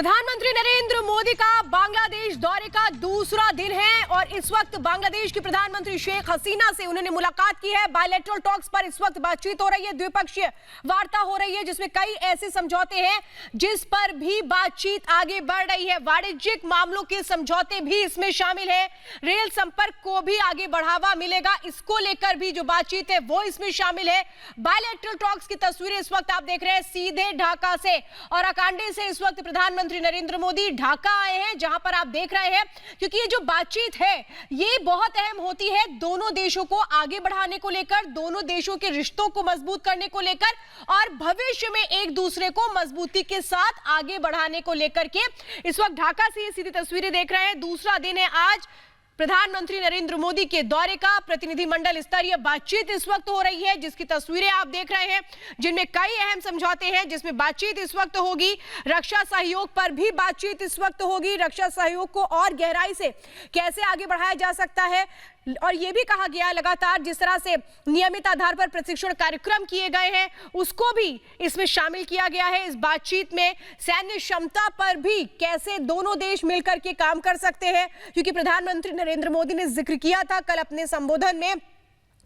प्रधानमंत्री नरेंद्र मोदी का बांग्लादेश दौरे का दूसरा दिन है और इस वक्त बांग्लादेश की प्रधानमंत्री शेख हसीना से उन्होंने मुलाकात की है। बायलैटरल टॉक्स पर इस वक्त बातचीत हो रही है, द्विपक्षीय वार्ता हो रही है जिसमें कई ऐसे समझौते हैं जिस पर भी बातचीत आगे बढ़ रही है। वाणिज्यिक मामलों के समझौते भी इसमें शामिल है, रेल संपर्क को भी आगे बढ़ावा मिलेगा, इसको लेकर भी जो बातचीत है वो इसमें शामिल है। बायलैटरल टॉक्स की तस्वीरें इस वक्त आप देख रहे हैं सीधे ढाका से और अकांडी से। इस वक्त प्रधानमंत्री नरेंद्र मोदी ढाका आए हैं जहां पर आप देख रहे हैं, क्योंकि ये जो बातचीत है ये बहुत अहम होती है दोनों देशों को आगे बढ़ाने को लेकर, दोनों देशों के रिश्तों को मजबूत करने को लेकर और भविष्य में एक दूसरे को मजबूती के साथ आगे बढ़ाने को लेकर के। इस वक्त ढाका से ये सीधी तस्वीरें देख रहे हैं। दूसरा दिन है आज प्रधानमंत्री नरेंद्र मोदी के दौरे का। प्रतिनिधिमंडल स्तरीय बातचीत इस वक्त हो रही है जिसकी तस्वीरें आप देख रहे हैं, जिनमें कई अहम समझौते हैं जिसमें बातचीत इस वक्त होगी। रक्षा सहयोग पर भी बातचीत इस वक्त होगी, रक्षा सहयोग को और गहराई से कैसे आगे बढ़ाया जा सकता है। और यह भी कहा गया लगातार जिस तरह से नियमित आधार पर प्रशिक्षण कार्यक्रम किए गए हैं उसको भी इसमें शामिल किया गया है। इस बातचीत में सैन्य क्षमता पर भी कैसे दोनों देश मिलकर के काम कर सकते हैं, क्योंकि प्रधानमंत्री नरेंद्र मोदी ने जिक्र किया था कल अपने संबोधन में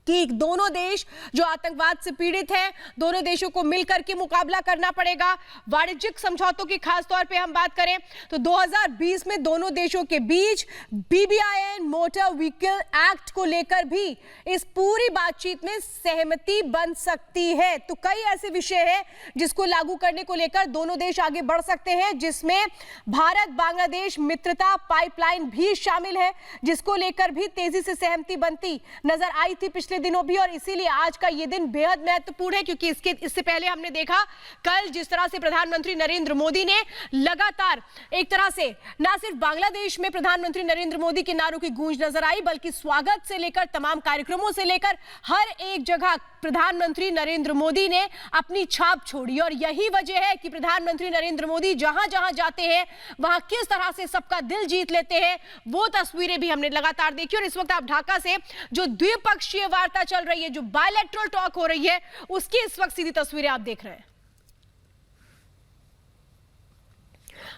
कि दोनों देश जो आतंकवाद से पीड़ित हैं, दोनों देशों को मिलकर के मुकाबला करना पड़ेगा। वाणिज्यिक समझौतों की खास तौर पे हम बात करें तो 2020 में दोनों देशों के बीच BBIN मोटर व्हीकल एक्ट को लेकर भी इस पूरी बातचीत में सहमति बन सकती है। तो कई ऐसे विषय हैं जिसको लागू करने को लेकर दोनों देश आगे बढ़ सकते हैं, जिसमें भारत बांग्लादेश मित्रता पाइपलाइन भी शामिल है, जिसको लेकर भी तेजी से सहमति बनती नजर आई थी पिछले दिनों भी। और इसीलिए आज का ये दिन बेहद महत्वपूर्ण है, क्योंकि इससे पहले हमने देखा कल जिस तरह से प्रधानमंत्री नरेंद्र मोदी ने लगातार एक तरह से ना सिर्फ बांग्लादेश में प्रधानमंत्री नरेंद्र मोदी के नारों की गूंज नजर आई, बल्कि स्वागत से लेकर तमाम कार्यक्रमों से लेकर हर एक जगह प्रधानमंत्री नरेंद्र मोदी ने अपनी छाप छोड़ी। और यही वजह है कि प्रधानमंत्री नरेंद्र मोदी जहां जहां जाते हैं वहां किस तरह से सबका दिल जीत लेते हैं, वो तस्वीरें भी हमने लगातार देखी। और इस वक्त आप ढाका से जो द्विपक्षीय वार्ता चल रही है, जो बायलैटरल टॉक हो रही है, उसकी इस वक्त सीधी तस्वीरें आप देख रहे हैं।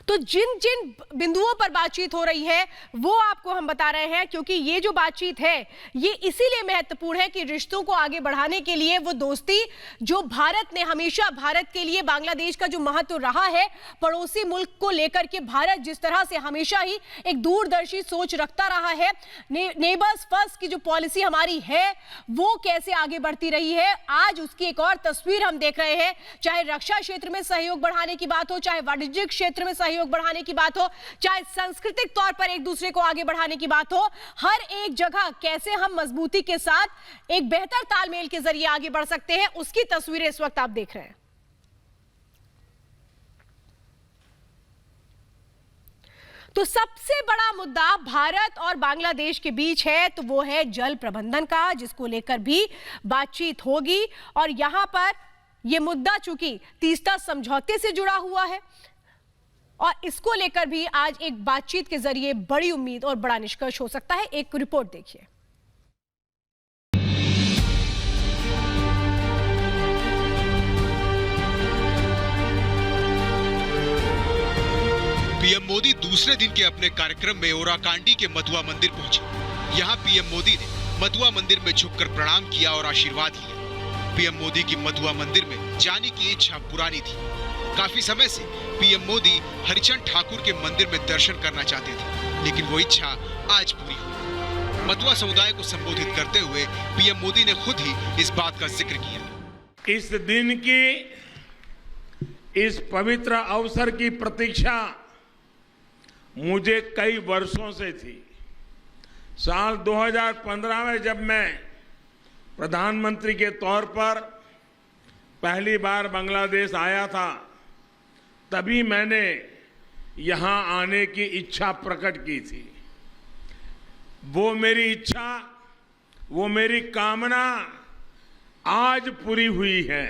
तो जिन जिन बिंदुओं पर बातचीत हो रही है वो आपको हम बता रहे हैं, क्योंकि ये जो बातचीत है ये इसीलिए महत्वपूर्ण है कि रिश्तों को आगे बढ़ाने के लिए वो दोस्ती जो भारत ने हमेशा, भारत के लिए बांग्लादेश का जो महत्व रहा है पड़ोसी मुल्क को लेकर के, भारत जिस तरह से हमेशा ही एक दूरदर्शी सोच रखता रहा है, नेबर्स फर्स्ट की जो पॉलिसी हमारी है वो कैसे आगे बढ़ती रही है, आज उसकी एक और तस्वीर हम देख रहे हैं। चाहे रक्षा क्षेत्र में सहयोग बढ़ाने की बात हो, चाहे वाणिज्यिक क्षेत्र में सहयोग बढ़ाने की बात हो, चाहे सांस्कृतिक तौर पर एक दूसरे को आगे बढ़ाने की बात हो, हर एक जगह कैसे हम मजबूती के साथ एक बेहतर तालमेल के जरिए आगे बढ़ सकते हैं, उसकी तस्वीरें इस वक्त आप देख रहे हैं। तो सबसे बड़ा मुद्दा भारत और बांग्लादेश के बीच है तो वो है जल प्रबंधन का, जिसको लेकर भी बातचीत होगी। और यहां पर यह मुद्दा चूंकि तीस्ता समझौते से जुड़ा हुआ है और इसको लेकर भी आज एक बातचीत के जरिए बड़ी उम्मीद और बड़ा निष्कर्ष हो सकता है। एक रिपोर्ट देखिए। पीएम मोदी दूसरे दिन के अपने कार्यक्रम में ओराकांडी के मथुआ मंदिर पहुंचे। यहां पीएम मोदी ने मथुआ मंदिर में झुककर प्रणाम किया और आशीर्वाद लिया। पीएम मोदी की मथुआ मंदिर में जाने की इच्छा पुरानी थी। काफी समय से पीएम मोदी हरिचंद ठाकुर के मंदिर में दर्शन करना चाहते थे, लेकिन वो इच्छा आज पूरी हुई। मथुआ समुदाय को संबोधित करते हुए पीएम मोदी ने खुद ही इस बात का जिक्र किया। इस दिन की, इस पवित्र अवसर की प्रतीक्षा मुझे कई वर्षों से थी। साल 2015 में जब मैं प्रधानमंत्री के तौर पर पहली बार बांग्लादेश आया था, तभी मैंने यहां आने की इच्छा प्रकट की थी। वो मेरी इच्छा, वो मेरी कामना आज पूरी हुई है।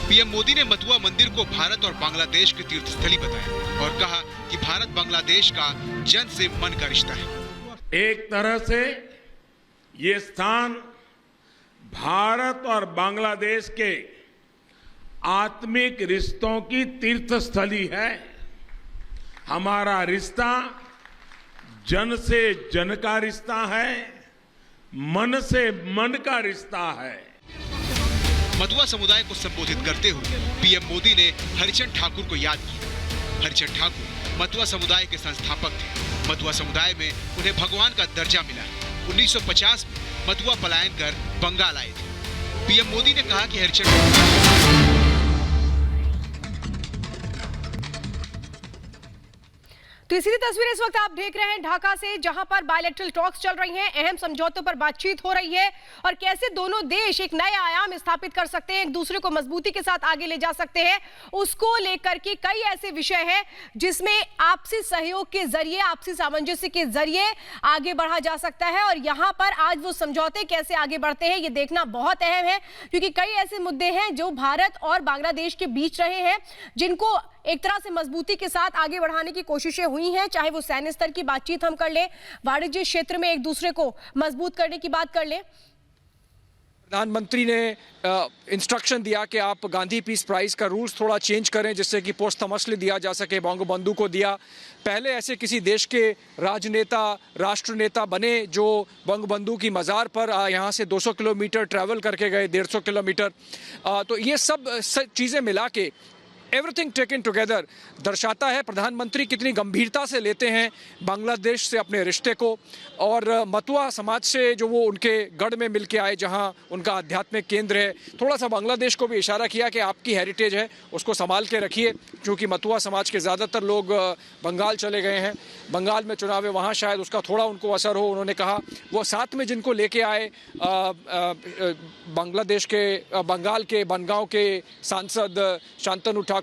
पीएम मोदी ने मथुआ मंदिर को भारत और बांग्लादेश की तीर्थस्थली बताया और कहा कि भारत बांग्लादेश का जन से मन का रिश्ता है। एक तरह से ये स्थान भारत और बांग्लादेश के आत्मिक रिश्तों की तीर्थस्थली है। हमारा रिश्ता जन से जन का रिश्ता है, मन से मन का रिश्ता है। मतुआ समुदाय को संबोधित करते हुए पीएम मोदी ने हरिचंद ठाकुर को याद किया। हरिचंद ठाकुर मतुआ समुदाय के संस्थापक थे। मतुआ समुदाय में उन्हें भगवान का दर्जा मिला है। 1950 में मतुआ पलायन कर बंगाल आए थे। पीएम मोदी ने कहा कि हरिचंद तो इसी तस्वीर इस वक्त आप देख रहे हैं ढाका से, जहां पर बायलैटरल टॉक्स चल रही हैं, अहम समझौतों पर बातचीत हो रही है और कैसे दोनों देश एक नया आयाम स्थापित कर सकते हैं, एक दूसरे को मजबूती के साथ आगे ले जा सकते हैं, उसको लेकर के कई ऐसे विषय हैं जिसमें आपसी सहयोग के जरिए, आपसी सामंजस्य के जरिए आगे बढ़ा जा सकता है। और यहां पर आज वो समझौते कैसे आगे बढ़ते हैं, ये देखना बहुत अहम है, क्योंकि कई ऐसे मुद्दे हैं जो भारत और बांग्लादेश के बीच रहे हैं, जिनको एक तरह से मजबूती के साथ आगे बढ़ाने की कोशिशें हुई हैं। चाहे वो सैन्य स्तर की बातचीत हम कर लें, वाणिज्य क्षेत्र में एक दूसरे को मजबूत करने की बात कर लें। प्रधानमंत्री ने इंस्ट्रक्शन दिया कि आप गांधी पीस प्राइज का रूल्स थोड़ा चेंज करें, जिससे कि पोस्टमसली दिया जा सके। बंगबंधु को दिया। पहले ऐसे किसी देश के राजनेता, राष्ट्रनेता बने जो बंगबंधु की मज़ार पर यहाँ से 200 किलोमीटर ट्रैवल करके गए, 150 किलोमीटर। तो ये सब चीज़ें मिला के एवरीथिंग टेकन टुगेदर दर्शाता है प्रधानमंत्री कितनी गंभीरता से लेते हैं बांग्लादेश से अपने रिश्ते को। और मतुआ समाज से जो वो उनके गढ़ में मिल के आए, जहां उनका आध्यात्मिक केंद्र है, थोड़ा सा बांग्लादेश को भी इशारा किया कि आपकी हेरिटेज है, उसको संभाल के रखिए। क्योंकि मतुआ समाज के ज़्यादातर लोग बंगाल चले गए हैं, बंगाल में चुनाव है, वहाँ शायद उसका थोड़ा उनको असर हो। उन्होंने कहा वो साथ में जिनको लेके आए बांग्लादेश के, बंगाल के बनगांव के सांसद शांतनु ठाकुर,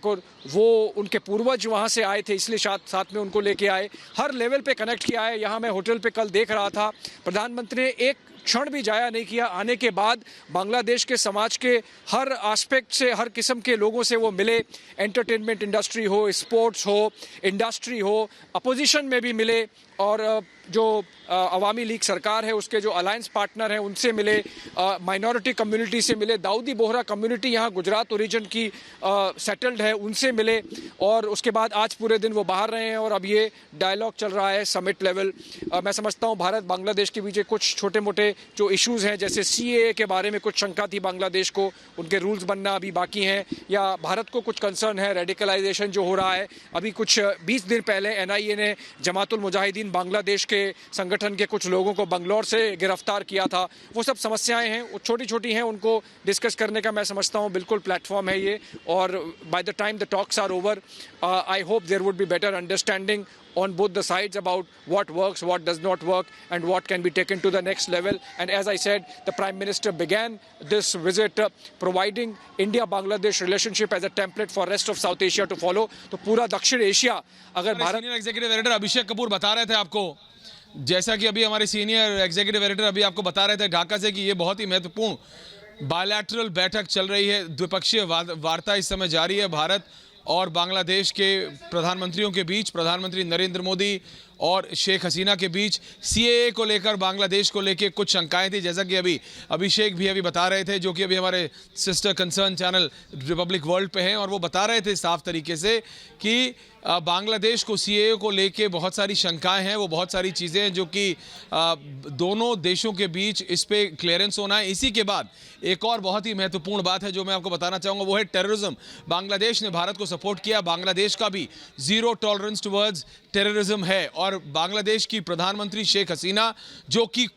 वो उनके पूर्वज वहाँ से आए थे, इसलिए साथ में उनको लेके आए। हर लेवल पे कनेक्ट किया है। यहाँ मैं होटल पे कल देख रहा था, प्रधानमंत्री ने एक क्षण भी जाया नहीं किया। आने के बाद बांग्लादेश के समाज के हर एस्पेक्ट से, हर किस्म के लोगों से वो मिले। एंटरटेनमेंट इंडस्ट्री हो, स्पोर्ट्स हो, इंडस्ट्री हो, अपोजिशन में भी मिले। और जो अवामी लीग सरकार है उसके जो अलायंस पार्टनर हैं उनसे मिले, माइनॉरिटी कम्युनिटी से मिले। दाऊदी बोहरा कम्युनिटी यहाँ गुजरात ओरिजिन की सेटल्ड है, उनसे मिले। और उसके बाद आज पूरे दिन वो बाहर रहे हैं और अब ये डायलॉग चल रहा है समिट लेवल। मैं समझता हूँ भारत बांग्लादेश के बीच कुछ छोटे मोटे जो इश्यूज़ हैं, जैसे CAA के बारे में कुछ शंका थी बांग्लादेश को, उनके रूल्स बनना अभी बाकी हैं, या भारत को कुछ कंसर्न है रेडिकलाइजेशन जो हो रहा है। अभी कुछ 20 दिन पहले NIA ने जमातुल मुजाहिदीन बांग्लादेश के संगठन के कुछ लोगों को बंगलौर से गिरफ्तार किया था। वो सब समस्याएं हैं, वो छोटी छोटी हैं, उनको डिस्कस करने का मैं समझता हूँ बिल्कुल प्लेटफॉर्म है ये। और by the time the talks are over, I hope there would be better understanding on both the sides about what works, what does not work, and what can be taken to the next level. And as I said, the Prime Minister began this visit providing India-Bangladesh relationship as a template for rest of South Asia to follow. तो पूरा दक्षिण Asia, अगर Bharat senior executive director Abhishek Kapoor बता रहे थे आपको, जैसा कि अभी हमारे सीनियर एग्जीक्यूटिव डायरेक्टर अभी आपको बता रहे थे ढाका से, कि ये बहुत ही महत्वपूर्ण बायलैटरल बैठक चल रही है, द्विपक्षीय वार्ता इस समय जारी है भारत और बांग्लादेश के प्रधानमंत्रियों के बीच, प्रधानमंत्री नरेंद्र मोदी और शेख हसीना के बीच। CAA को लेकर, बांग्लादेश को लेकर कुछ शंकाएं थी, जैसा कि अभी अभिषेक भी अभी बता रहे थे, जो कि अभी हमारे sister concern channel Republic world पे हैं, और वो बता रहे थे साफ तरीके से कि बांग्लादेश को CAA को लेके बहुत सारी शंकाएं हैं, वो बहुत सारी चीज़ें हैं जो कि दोनों देशों के बीच इस पे क्लियरेंस होना है। इसी के बाद एक और बहुत ही महत्वपूर्ण बात है जो मैं आपको बताना चाहूँगा, वो है टेररिज्म। बांग्लादेश ने भारत को सपोर्ट किया, बांग्लादेश का भी जीरो टॉलरेंस टुवर्ड्स टेररिज्म है। और बांग्लादेश की प्रधानमंत्री शेख हसीना जो कि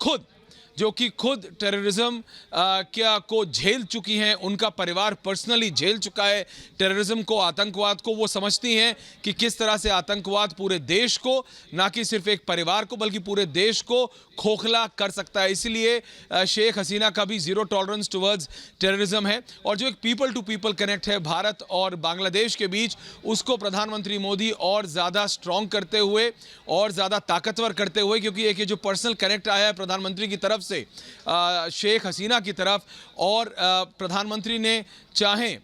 खुद टेररिज्म क्या को झेल चुकी हैं, उनका परिवार पर्सनली झेल चुका है टेररिज्म को, आतंकवाद को। वो समझती हैं कि किस तरह से आतंकवाद पूरे देश को, ना कि सिर्फ एक परिवार को बल्कि पूरे देश को खोखला कर सकता है। इसलिए शेख हसीना का भी जीरो टॉलरेंस टुवर्ड्स टेररिज्म है। और जो एक पीपल टू पीपल कनेक्ट है भारत और बांग्लादेश के बीच, उसको प्रधानमंत्री मोदी और ज़्यादा स्ट्रॉन्ग करते हुए और ज़्यादा ताकतवर करते हुए, क्योंकि एक जो पर्सनल कनेक्ट आया है प्रधानमंत्री की तरफ से शेख हसीना की तरफ, और प्रधानमंत्री ने चाहे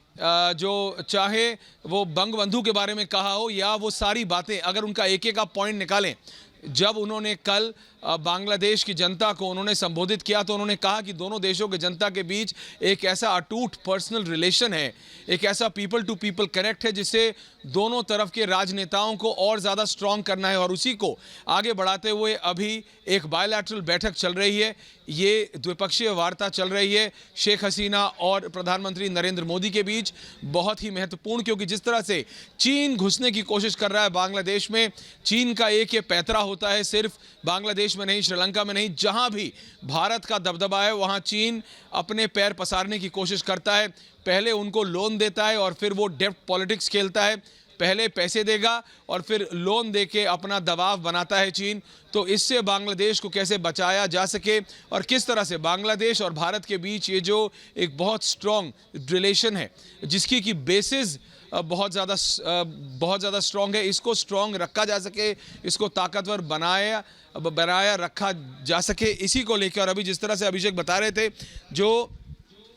वो बंगबंधु के बारे में कहा हो या वो सारी बातें, अगर उनका एक एक आप पॉइंट निकालें जब उन्होंने कल बांग्लादेश की जनता को उन्होंने संबोधित किया तो उन्होंने कहा कि दोनों देशों के जनता के बीच एक ऐसा अटूट पर्सनल रिलेशन है, एक ऐसा पीपल टू पीपल कनेक्ट है जिससे दोनों तरफ के राजनेताओं को और ज़्यादा स्ट्रांग करना है और उसी को आगे बढ़ाते हुए अभी एक बायलैटरल बैठक चल रही है। ये द्विपक्षीय वार्ता चल रही है शेख हसीना और प्रधानमंत्री नरेंद्र मोदी के बीच, बहुत ही महत्वपूर्ण, क्योंकि जिस तरह से चीन घुसने की कोशिश कर रहा है बांग्लादेश में, चीन का एक ये पैतरा होता है, सिर्फ बांग्लादेश में नहीं, श्रीलंका में नहीं, जहां भी भारत का दबदबा है वहां चीन अपने पैर पसारने की कोशिश करता है। पहले उनको लोन देता है और फिर वो डेब्ट पॉलिटिक्स खेलता है, पहले पैसे देगा और फिर लोन देके अपना दबाव बनाता है चीन। तो इससे बांग्लादेश को कैसे बचाया जा सके और किस तरह से बांग्लादेश और भारत के बीच ये जो एक बहुत स्ट्रॉन्ग रिलेशन है जिसकी की बेसिस बहुत ज़्यादा स्ट्रॉन्ग है, इसको स्ट्रॉन्ग रखा जा सके, इसको ताकतवर बनाया रखा जा सके, इसी को लेकर। और अभी जिस तरह से अभिषेक बता रहे थे, जो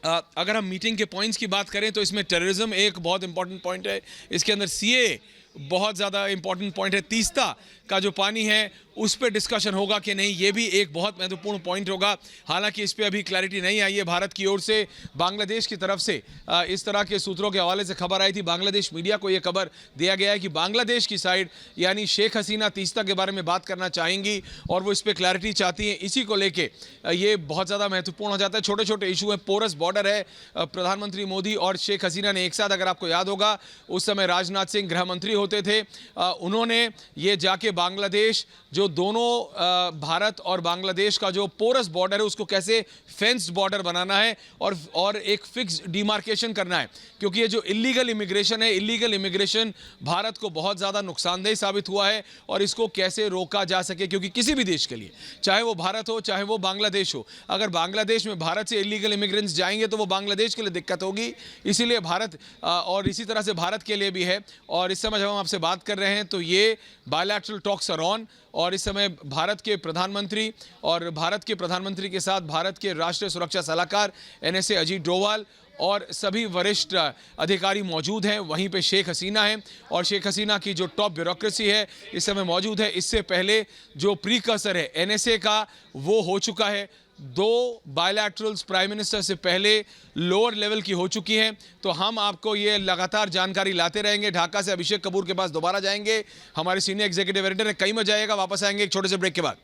अगर हम मीटिंग के पॉइंट्स की बात करें तो इसमें टेररिज्म एक बहुत इंपॉर्टेंट पॉइंट है, इसके अंदर सीए बहुत ज़्यादा इंपॉर्टेंट पॉइंट है, तीस्ता का जो पानी है उस पर डिस्कशन होगा कि नहीं, ये भी एक बहुत महत्वपूर्ण पॉइंट होगा। हालांकि इस पर अभी क्लैरिटी नहीं आई है भारत की ओर से। बांग्लादेश की तरफ से इस तरह के सूत्रों के हवाले से खबर आई थी, बांग्लादेश मीडिया को ये खबर दिया गया है कि बांग्लादेश की साइड यानी शेख हसीना तीस्ता के बारे में बात करना चाहेंगी और वो इस पर क्लैरिटी चाहती हैं। इसी को लेके ये बहुत ज़्यादा महत्वपूर्ण हो जाता है। छोटे छोटे इशू हैं, पोरस बॉर्डर है, प्रधानमंत्री मोदी और शेख हसीना ने एक साथ, अगर आपको याद होगा उस समय राजनाथ सिंह गृह मंत्री होते थे, उन्होंने ये जाके बांग्लादेश जो दोनों भारत और बांग्लादेश का जो पोरस बॉर्डर है उसको कैसे फेंस्ड बॉर्डर बनाना है और एक फिक्स डिमार्केशन करना है, क्योंकि ये जो इलीगल इमिग्रेशन है, इलीगल इमिग्रेशन भारत को बहुत ज़्यादा नुकसानदेह साबित हुआ है और इसको कैसे रोका जा सके, क्योंकि किसी भी देश के लिए, चाहे वो भारत हो चाहे वो बांग्लादेश हो, अगर बांग्लादेश में भारत से इलीगल इमिग्रेंट्स जाएंगे तो वो बांग्लादेश के लिए दिक्कत होगी। इसीलिए भारत और इसी तरह से भारत के लिए भी है। और इस समय जब हम आपसे बात कर रहे हैं तो ये बायलैटरल टॉक्स आर ऑन और इस समय भारत के प्रधानमंत्री के साथ भारत के राष्ट्रीय सुरक्षा सलाहकार NSA अजीत डोवाल और सभी वरिष्ठ अधिकारी मौजूद हैं। वहीं पे शेख हसीना हैं और शेख हसीना की जो टॉप ब्यूरोक्रेसी है इस समय मौजूद है। इससे पहले जो प्रीकर्सर है NSA का वो हो चुका है, 2 बायलैटरल्स प्राइम मिनिस्टर से पहले लोअर लेवल की हो चुकी हैं। तो हम आपको ये लगातार जानकारी लाते रहेंगे। ढाका से अभिषेक कपूर के पास दोबारा जाएंगे, हमारे सीनियर एग्जीक्यूटिव एडिटर है, कई में जाएगा, वापस आएंगे एक छोटे से ब्रेक के बाद।